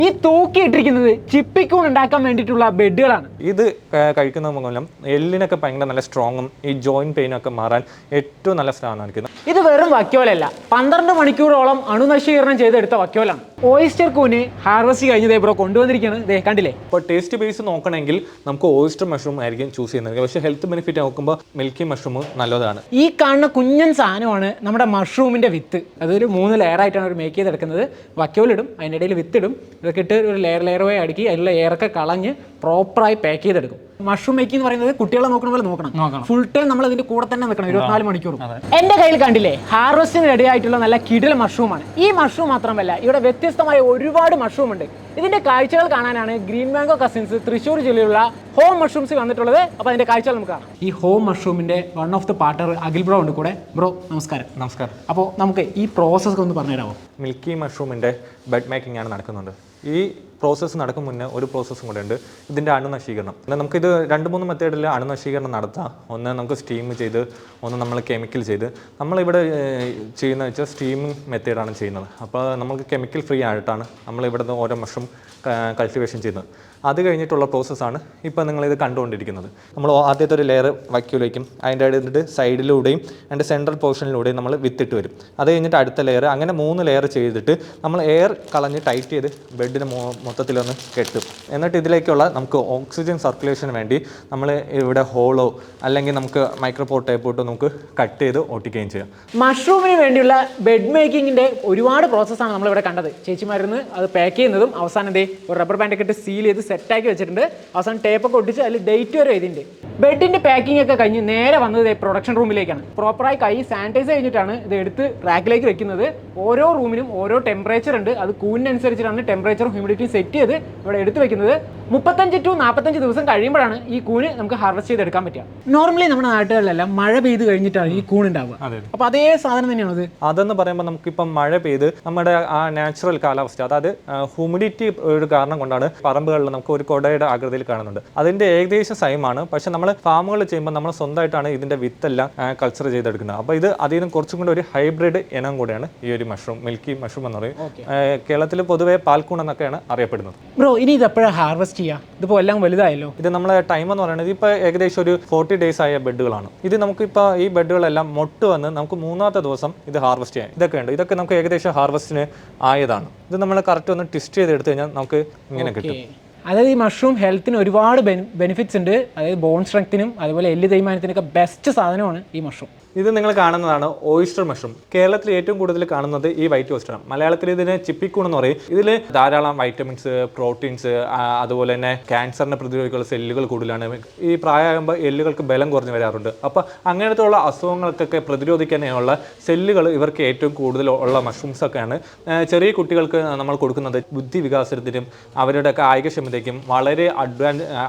ഈ തൂക്കിയിട്ടിരിക്കുന്നത് ചിപ്പിക്കൂൺ ഉണ്ടാക്കാൻ വേണ്ടിയിട്ടുള്ള ബെഡുകളാണ്. ഇത് കഴിക്കുന്ന മൂലം എല്ലിനൊക്കെ ഭയങ്കര നല്ല സ്ട്രോങ്ങും ഈ ജോയിന്റ് പെയിനും ഒക്കെ മാറാൻ ഏറ്റവും നല്ല സാധനമാണ്. ഇത് വെറും വക്യോലല്ല, 12 മണിക്കൂറോളം അണുനശീകരണം ചെയ്തെടുത്ത വക്യോലാണ്. ഓയിസ്റ്റർ കൂന് ഹാർവസ്റ്റ് കഴിഞ്ഞത് ബ്രോ കൊണ്ടുവന്നിരിക്കുകയാണ്. കണ്ടില്ലേ? ഇപ്പോൾ ടേസ്റ്റ് ബേസ് നോക്കണമെങ്കിൽ നമുക്ക് ഓയിസ്റ്റർ മഷ്റൂം ആയിരിക്കും ചൂസ് ചെയ്യുന്നത്. പക്ഷേ ഹെൽത്ത് ബെനിഫിറ്റ് നോക്കുമ്പോൾ മിൽക്കി മഷ്റൂം നല്ലതാണ്. ഈ കാണുന്ന കുഞ്ഞൻ സാധനമാണ് നമ്മുടെ മഷ്റൂമിന്റെ വിത്ത്. അതൊരു 3 ലെയറായിട്ടാണ് അവർ മേക്ക് ചെയ്തെടുക്കുന്നത്. വക്യോലിടും, അതിൻ്റെ ഇടയിൽ വിത്തിടും, ഇതൊക്കെ ഇട്ട് ഒരു ലെയർ അടുക്കി അതിലുള്ള എയറൊക്കെ കളഞ്ഞ് പ്രോപ്പറായി പാക്ക് ചെയ്തെടുക്കും. മഷ്റൂം മേക്കിംഗ് എന്ന് പറയുന്നത് കുട്ടികളെ നോക്കുന്ന പോലെ നോക്കണം. ഫുൾ ടൈം നമ്മൾ അതിന്റെ കൂടെ തന്നെ നിൽക്കണം, 24 മണിക്കൂറും. എന്റെ കയ്യിൽ കണ്ടില്ലേ, ഹാർവസ്റ്റിന് റെഡി ആയിട്ടുള്ള നല്ല കിടില മഷ്റൂമാണ്. ഈ മഷ്റൂം മാത്രമല്ല, ഇവിടെ വ്യത്യസ്തമായ ഒരുപാട് മഷ്റൂം ഉണ്ട്. ഇതിന്റെ കാഴ്ചകൾ കാണാനാണ് ഗ്രീൻ മാംഗോ കസിൻസ് തൃശ്ശൂർ ജില്ലയിലുള്ള ഹോം മഷ്റൂംസ് വന്നിട്ടുള്ളത്. അപ്പോൾ അതിന്റെ കാഴ്ചകൾ നമുക്ക് കാണാം. ഈ ഹോം മഷ്റൂമിന്റെ one of the partner Akhil bro ഉണ്ട് കൂടെ. ബ്രോ നമസ്കാരം. നമസ്കാരം. അപ്പോൾ നമുക്ക് ഈ പ്രോസസ്സ് ഒന്ന് പറഞ്ഞുതരാമോ? മിൽക്കി മഷ്റൂമിന്റെ ബെഡ് മേക്കിംഗ് ആണ് നടക്കുന്നുണ്ട്. ഈ പ്രോസസ്സ് നടക്കും മുന്നേ ഒരു പ്രോസസ്സും കൂടെ ഉണ്ട്, ഇതിൻ്റെ അണുനശീകരണം. നമുക്കിത് 2-3 മെത്തേഡിൽ അണുനശീകരണം നടത്താം. ഒന്ന് നമുക്ക് സ്റ്റീം ചെയ്ത്, ഒന്ന് നമ്മൾ കെമിക്കൽ ചെയ്ത്. നമ്മളിവിടെ ചെയ്യുന്നത് വെച്ചാൽ സ്റ്റീമിങ് മെത്തേഡാണ് ചെയ്യുന്നത്. അപ്പോൾ നമുക്ക് കെമിക്കൽ ഫ്രീ ആയിട്ടാണ് നമ്മളിവിടെ ഓരോ മഷ്റൂം കൾട്ടിവേഷൻ ചെയ്യുന്നത്. അത് കഴിഞ്ഞിട്ടുള്ള പ്രോസസ്സാണ് ഇപ്പോൾ നിങ്ങളിത് കണ്ടുകൊണ്ടിരിക്കുന്നത്. നമ്മൾ ആദ്യത്തെ ഒരു ലെയർ വയ്ക്കൂലേക്കും, അതിൻ്റെ അടുത്തിട്ട് സൈഡിലൂടെയും അതിൻ്റെ സെൻട്രൽ പോർഷനിലൂടെയും നമ്മൾ വിത്തിട്ട് വരും. അത് കഴിഞ്ഞിട്ട് അടുത്ത ലെയർ, അങ്ങനെ 3 ലെയർ ചെയ്തിട്ട് നമ്മൾ എയർ കളഞ്ഞ് ടൈറ്റ് ചെയ്ത് ബെഡിന് മൊത്തത്തിലൊന്ന് കെട്ടും. എന്നിട്ട് ഇതിലേക്കുള്ള നമുക്ക് ഓക്സിജൻ സർക്കുലേഷന് വേണ്ടി നമ്മൾ ഇവിടെ ഹോളോ അല്ലെങ്കിൽ നമുക്ക് മൈക്രോപോർട്ട് ടൈപ്പോട്ട് നമുക്ക് കട്ട് ചെയ്ത് ഒട്ടിക്കുകയും ചെയ്യാം. മഷ്റൂമിന് വേണ്ടിയുള്ള ബെഡ് മേക്കിങ്ങിൻ്റെ ഒരുപാട് പ്രോസസ്സാണ് നമ്മളിവിടെ കണ്ടത്. ചേച്ചിമാരുന്ന് അത് പാക്ക് ചെയ്യുന്നതും അവസാനം ഒരു റബ്ബർ ബാൻഡൊക്കെ ഇട്ട് സീൽ ചെയ്ത് സെറ്റാക്കി വെച്ചിട്ടുണ്ട്. അവസാനം ടേപ്പൊക്കെ ഒട്ടിച്ച് അതിൽ ഡേറ്റ് വരെ എഴുതിയിട്ടുണ്ട്. ബെഡിൻ്റെ പാക്കിംഗ് ഒക്കെ കഴിഞ്ഞ് നേരെ വന്നത് പ്രൊഡക്ഷൻ റൂമിലേക്കാണ്. പ്രോപ്പറായി കൈ സാനിറ്റൈസ് കഴിഞ്ഞിട്ടാണ് ഇത് എടുത്ത് റാക്കിലേക്ക് വെക്കുന്നത്. ഓരോ റൂമിനും ഓരോ ടെമ്പറേച്ചർ ഉണ്ട്. അത് കൂനിനനുസരിച്ചിട്ടാണ് ടെമ്പറേച്ചറും ഹ്യൂമിഡിറ്റി സെറ്റ് ചെയ്ത് ഇവിടെ എടുത്ത് വെക്കുന്നത്. 35 to 45 ദിവസം കഴിയുമ്പോഴാണ് ഈ കൂന് നമുക്ക് ഹാർവസ്റ്റ് ചെയ്തെടുക്കാൻ പറ്റുക. നോർമലി നമ്മുടെ നാട്ടുകളിലെല്ലാം മഴ പെയ്ത് കഴിഞ്ഞിട്ടാണ് ഈ കൂൺ ഉണ്ടാവുക. അപ്പോൾ അതേ സാധനം തന്നെയാണ് അത്. അതെന്ന് പറയുമ്പോൾ നമുക്കിപ്പം മഴ പെയ്ത് നമ്മുടെ ആ നാച്ചുറൽ കാലാവസ്ഥ, അതായത് ഹ്യൂമിഡിറ്റി ഒരു കാരണം കൊണ്ടാണ് പറമ്പുകളിൽ നമുക്ക് ഒരു കൊടയുടെ ആകൃതിയിൽ കാണുന്നുണ്ട്. അതിൻ്റെ ഏകദേശം സെയിമാണ്. പക്ഷെ നമ്മൾ ഫാമുകൾ ചെയ്യുമ്പോൾ നമ്മൾ സ്വന്തമായിട്ടാണ് ഇതിൻ്റെ വിത്തെല്ലാം കൾച്ചർ ചെയ്തെടുക്കുന്നത്. അപ്പോൾ ഇത് അതിൽ നിന്ന് കുറച്ചും കൂടി ഒരു ഹൈബ്രിഡ് ഇനം കൂടെയാണ് ഈ ഒരു മഷ്റൂം, മിൽക്കി മഷ്റൂം എന്ന് പറയും. കേരളത്തിൽ പൊതുവെ പാൽക്കൂൺ എന്നൊക്കെയാണ് അറിയപ്പെടുന്നത്. ബ്രോ, ഇനി ഇത് എപ്പോഴാണ് ഹാർവസ്റ്റ് ചെയ്യുക? ഇതിപ്പോൾ എല്ലാം വലുതായല്ലോ. ഇത് നമ്മളെ ടൈം എന്ന് പറയുന്നത് ഇപ്പോൾ ഏകദേശം ഒരു 40 days ആയ ബെഡുകളാണ്. ഇത് നമുക്കിപ്പോൾ ഈ ബെഡുകളെല്ലാം മൊട്ട് വന്ന് നമുക്ക് 3ാമത്തെ ദിവസം ഇത് ഹാർവസ്റ്റ് ചെയ്യാം. ഇതൊക്കെ ഉണ്ട്. ഇതൊക്കെ നമുക്ക് ഏകദേശം ഹാർവസ്റ്റിന് ആയതാണ്. ഇത് നമ്മൾ കറക്റ്റ് ഒന്ന് ട്വിസ്റ്റ് ചെയ്ത് എടുത്തു കഴിഞ്ഞാൽ നമുക്ക് ഇങ്ങനെ കിട്ടും. അതായത് ഈ മഷ്റൂം ഹെൽത്തിന് ഒരുപാട് ബെനിഫിറ്റ്സ് ഉണ്ട്. അതായത് ബോൺ സ്ട്രെങ്ത്തിനും അതുപോലെ എല്ല് തേയ്മാനത്തിനൊക്കെ ബെസ്റ്റ് സാധനമാണ് ഈ മഷ്റൂം. ഇത് നിങ്ങൾ കാണുന്നതാണ് ഓയിസ്റ്റർ മഷ്റൂം. കേരളത്തിൽ ഏറ്റവും കൂടുതൽ കാണുന്നത് ഈ വൈറ്റ് ഓയിസ്റ്ററാണ്. മലയാളത്തിൽ ഇതിന് ചിപ്പിക്കൂൺ എന്ന് പറയും. ഇതിൽ ധാരാളം വൈറ്റമിൻസ്, പ്രോട്ടീൻസ്, അതുപോലെ തന്നെ ക്യാൻസറിനെ പ്രതിരോധിക്കുന്ന സെല്ലുകൾ കൂടുതലാണ്. ഈ പ്രായമാകുമ്പോൾ എല്ലുകൾക്ക് ബലം കുറഞ്ഞു വരാറുണ്ട്. അപ്പോൾ അങ്ങനത്തെ ഉള്ള അസുഖങ്ങൾക്കൊക്കെ പ്രതിരോധിക്കാനുള്ള സെല്ലുകൾ ഇവർക്ക് ഏറ്റവും കൂടുതൽ ഉള്ള മഷ്റൂംസ് ഒക്കെയാണ്. ചെറിയ കുട്ടികൾക്ക് നമ്മൾ കൊടുക്കുന്നത് ബുദ്ധി വികാസത്തിനും അവരുടെ കായികക്ഷമതയ്ക്കും വളരെ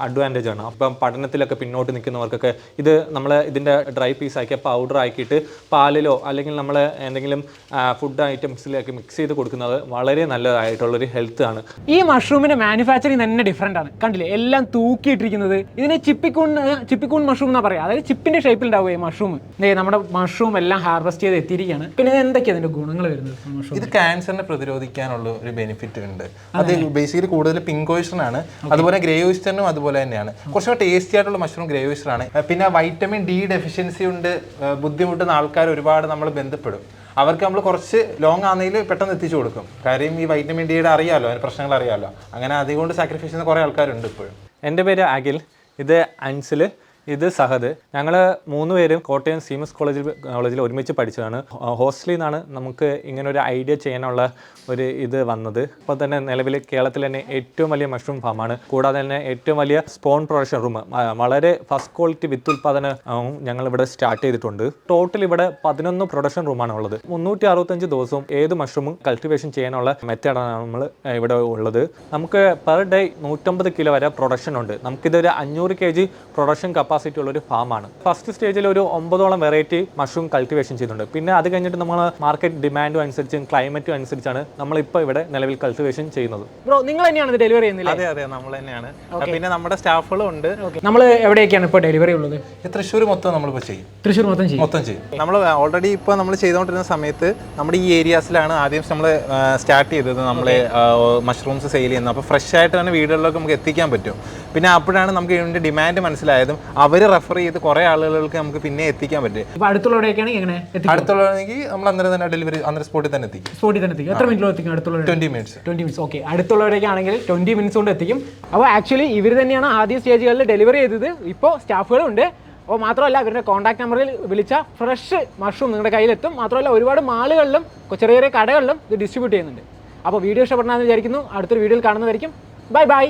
അഡ്വാൻറ്റേജ് ആണ്. അപ്പം പഠനത്തിലൊക്കെ പിന്നോട്ട് നിൽക്കുന്നവർക്കൊക്കെ ഇത് നമ്മൾ ഇതിൻ്റെ ഡ്രൈ പീസ് ആക്കിയ പൗഡർ ആക്കിയിട്ട് പാലിലോ അല്ലെങ്കിൽ നമ്മൾ എന്തെങ്കിലും ഫുഡ് ഐറ്റംസിലേക്ക് മിക്സ് ചെയ്ത് കൊടുക്കുന്നത് വളരെ നല്ലതായിട്ടുള്ളൊരു ഹെൽത്ത് ആണ്. ഈ മഷ്റൂമിന്റെ മാനുഫാക്ചറിങ് തന്നെ ഡിഫറെന്റ് ആണ്. കണ്ടില്ലേ, എല്ലാം തൂക്കിയിട്ടിരിക്കുന്നത്. ഇതിനെ ചിപ്പിക്കൂൺ മഷ്റൂം എന്നാ പറയാം. അതായത് ചിപ്പിന്റെ ഷേപ്പിൽ ഉണ്ടാവുക ഈ മഷ്റൂം. നമ്മുടെ മഷ്റൂം എല്ലാം ഹാർവസ്റ്റ് ചെയ്ത് എത്തിയിരിക്കുകയാണ്. പിന്നെ എന്തൊക്കെയാണ് അതിന്റെ ഗുണങ്ങൾ വരുന്നത്? ഇത് ക്യാൻസറിനെ പ്രതിരോധിക്കാനുള്ള ഒരു ബെനിഫിറ്റ് ഉണ്ട്. അത് ബേസിക്കലി കൂടുതൽ പിങ്ക് ഓയിസ്റ്റർ ആണ്. അതുപോലെ ഗ്രേ ഓയിസ്റ്ററിനും അതുപോലെ തന്നെയാണ്. കുറച്ചുകൂടെ ടേസ്റ്റി ആയിട്ടുള്ള മഷ്റൂം ഗ്രേ ഓയിസ്റ്റർ ആണ്. പിന്നെ വൈറ്റമിൻ ഡി ഡെഫിഷ്യൻസി ഉണ്ട്. ബുദ്ധിമുട്ടുന്ന ആൾക്കാർ ഒരുപാട് നമ്മൾ ബന്ധപ്പെടും. അവർക്ക് നമ്മൾ കുറച്ച് ലോങ് ആണെങ്കിൽ പെട്ടെന്ന് എത്തിച്ചു കൊടുക്കും. കാര്യം ഈ വൈറ്റമിൻ ഡിയുടെ അറിയാമല്ലോ, അതിന് പ്രശ്നങ്ങൾ അറിയാമല്ലോ. അങ്ങനെ അതുകൊണ്ട് സാക്രിഫൈസ് ചെയ്യുന്ന കുറേ ആൾക്കാരുണ്ട് ഇപ്പോഴും. എൻ്റെ പേര് അഖിൽ, ഇത് അൻസിൽ, ഇത് സഹദ്. ഞങ്ങൾ 3 പേരും കോട്ടയം സീമസ് കോളേജിൽ ഒരുമിച്ച് പഠിച്ചതാണ്. ഹോസ്റ്റലിൽ നിന്നാണ് നമുക്ക് ഇങ്ങനെ ഒരു ഐഡിയ ചെയ്യാനുള്ള ഒരു ഇത് വന്നത്. അപ്പോൾ തന്നെ നിലവിൽ കേരളത്തിൽ തന്നെ ഏറ്റവും വലിയ മഷ്റൂം ഫാമാണ്. കൂടാതെ തന്നെ ഏറ്റവും വലിയ സ്പോൺ പ്രൊഡക്ഷൻ റൂം, വളരെ ഫസ്റ്റ് ക്വാളിറ്റി വിത്ത് ഉൽപ്പാദനവും ഞങ്ങളിവിടെ സ്റ്റാർട്ട് ചെയ്തിട്ടുണ്ട്. ടോട്ടൽ ഇവിടെ 11 പ്രൊഡക്ഷൻ റൂമാണ് ഉള്ളത്. 365 ദിവസവും ഏത് മഷ്റൂമും കൾട്ടിവേഷൻ ചെയ്യാനുള്ള മെത്തേഡാണ് നമ്മൾ ഇവിടെ ഉള്ളത്. നമുക്ക് പെർ ഡേ 150 കിലോ വരെ പ്രൊഡക്ഷൻ ഉണ്ട്. നമുക്കിതൊരു 500 kg പ്രൊഡക്ഷൻ കപ്പാസിറ്റി കപ്പാസിറ്റി ഉള്ള ഒരു ഫാമാണ്. ഫസ്റ്റ് സ്റ്റേജിൽ ഒരു 9ഓളം വെറൈറ്റി മഷ്റൂം കൾട്ടിവേഷൻ ചെയ്യുന്നുണ്ട്. പിന്നെ അത് കഴിഞ്ഞിട്ട് നമ്മൾ മാർക്കറ്റ് ഡിമാൻഡും അനുസരിച്ചും ക്ലൈമറ്റും അനുസരിച്ചാണ് നമ്മളിപ്പോൾ ഇവിടെ നിലവിൽ കൾട്ടിവേഷൻ ചെയ്യുന്നത്. ബ്രോ നിങ്ങൾ തന്നെയാണ് ഇത് ഡെലിവറി ചെയ്യുന്നില്ല? അതെ അതെ, നമ്മൾ തന്നെയാണ്. പിന്നെ നമ്മുടെ സ്റ്റാഫുകളും ഉണ്ട്. നമ്മൾ എവിടെയൊക്കെയാണ് ഇപ്പോൾ ഡെലിവറി ഉള്ളത്? തൃശ്ശൂർ മൊത്തം നമ്മളിപ്പോൾ ചെയ്യും. തൃശ്ശൂർ മൊത്തം ചെയ്യും. നമ്മൾ ഓൾറെഡി ഇപ്പോൾ നമ്മൾ ചെയ്തുകൊണ്ടിരുന്ന സമയത്ത് നമ്മുടെ ഈ ഏരിയാസിലാണ് ആദ്യം നമ്മൾ സ്റ്റാർട്ട് ചെയ്തത്. നമ്മൾ മഷ്റൂംസ് സെയിൽ ചെയ്യുന്നത്. അപ്പോൾ ഫ്രഷ് ആയിട്ട് തന്നെ വീടുകളിലൊക്കെ നമുക്ക് എത്തിക്കാൻ പറ്റും. പിന്നെ അപ്പോഴാണ് നമുക്ക് ഇതിൻ്റെ ഡിമാൻഡ് മനസ്സിലായതും അവർ റെഫർ ചെയ്ത് കുറേ ആളുകൾക്ക് നമുക്ക് പിന്നെ എത്തിക്കാൻ പറ്റും. ഇപ്പോൾ അടുത്തുള്ളവിടെയൊക്കെയാണ് എങ്ങനെ അടുത്തുള്ളതെങ്കിൽ നമ്മൾ അന്നേരം തന്നെ ഡെലിവറി അന്നേരം സ്പോട്ടിൽ തന്നെ എത്തിക്കും. എത്ര മിനിറ്റിൽ എത്തിക്കും? അടുത്തുള്ള 20 minutes. ഓക്കെ, അടുത്തുള്ളവരൊക്കെയാണെങ്കിൽ 20 minutes കൊണ്ട് എത്തിക്കും. അപ്പോൾ ആക്ച്വലി ഇവർ തന്നെയാണ് ആദ്യ സ്റ്റേജുകളിൽ ഡെലിവറി ചെയ്തത്. ഇപ്പോൾ സ്റ്റാഫുകളുണ്ട്. അപ്പോൾ മാത്രമല്ല ഇവരുടെ കോൺടാക്ട് നമ്പറിൽ വിളിച്ചാൽ ഫ്രഷ് മഷ്റൂം നിങ്ങളുടെ കയ്യിലെത്തും. മാത്രമല്ല ഒരുപാട് മാളുകളിലും ചെറിയ ചെറിയ കടകളിലും ഇത് ഡിസ്ട്രിബ്യൂട്ട് ചെയ്യുന്നുണ്ട്. അപ്പോൾ വീഡിയോ ഇഷ്ടപ്പെടണമെന്ന് വിചാരിക്കുന്നു. അടുത്തൊരു വീഡിയോയിൽ കാണുന്നതായിരിക്കും. Bye bye.